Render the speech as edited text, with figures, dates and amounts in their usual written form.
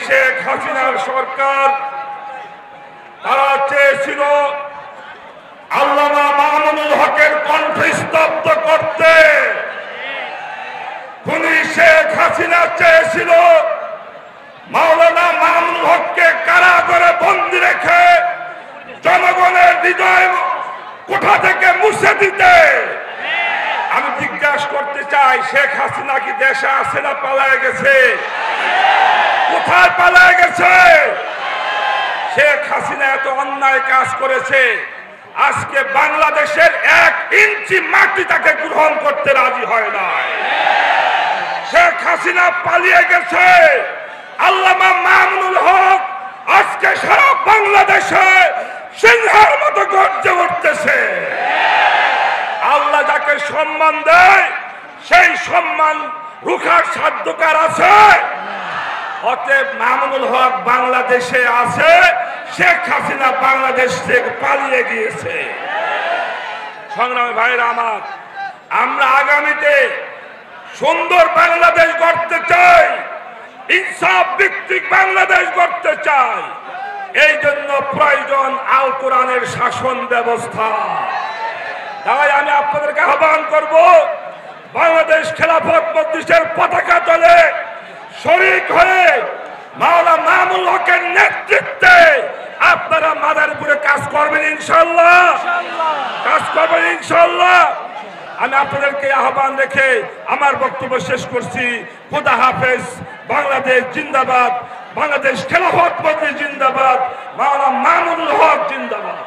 শেখ হাসিনার সরকার তারা চেয়েছিল আল্লামা মামুনুল হকের কণ্ঠ স্তব্ধ করতে। খুনি শেখ হাসিনা চেয়েছিল মাওলানা মামুনুল হককে কারাগারে বন্দী রেখে জনগণের হৃদয় কোঠা থেকে মুছে দিতে। আমি জিজ্ঞাসা করতে চাই, শেখ হাসিনা কি দেশে আছে না পালায় গেছে? কোথায় পালায় গেছে? শেখ হাসিনা এত অন্যায় কাজ করেছে, আজকে বাংলাদেশের 1 ইঞ্চি মাটি তাকে গ্রহণ করতে রাজি হয় না। শেখ হাসিনা পালিয়ে গেছে, আল্লামা মামুনুল হক আজকে সারা বাংলাদেশে সিংহের মতো গর্জে উঠতেছে। আল্লাহ যাকে সম্মান দেয় সেই সম্মান রুখার সাধ্য কার আছে? অতএব মামুনুল হক বাংলাদেশে আছে, শেখ হাসিনা বাংলাদেশ থেকে পালিয়ে গিয়েছে। সংগ্রামী ভাইরা আমার, আমরা আগামীতে সুন্দর বাংলাদেশ গড়তে চাই, ইনসাফ ভিত্তিক বাংলাদেশ গড়তে চাই। এই জন্য প্রয়োজন আল কোরআনের শাসন ব্যবস্থা। তাই আমি আপনাদেরকে আহ্বান করব, বাংলাদেশ খেলাফত মজলিসের পতাকা তলে শরীক হয়ে মাওলানা মামুনুল হকের নেতৃত্বে আপনারা মাদারীপুরে কাজ করবেন ইনশাআল্লাহ। কাজ করবেন ইনশাআল্লাহ। আমি আপনাদেরকে আহ্বান রেখে আমার বক্তব্য শেষ করছি। খোদা হাফেজ। বাংলাদেশ জিন্দাবাদ। বাংলাদেশ খেলাফত মজলিস জিন্দাবাদ। মাওলানা মামুনুল হক জিন্দাবাদ।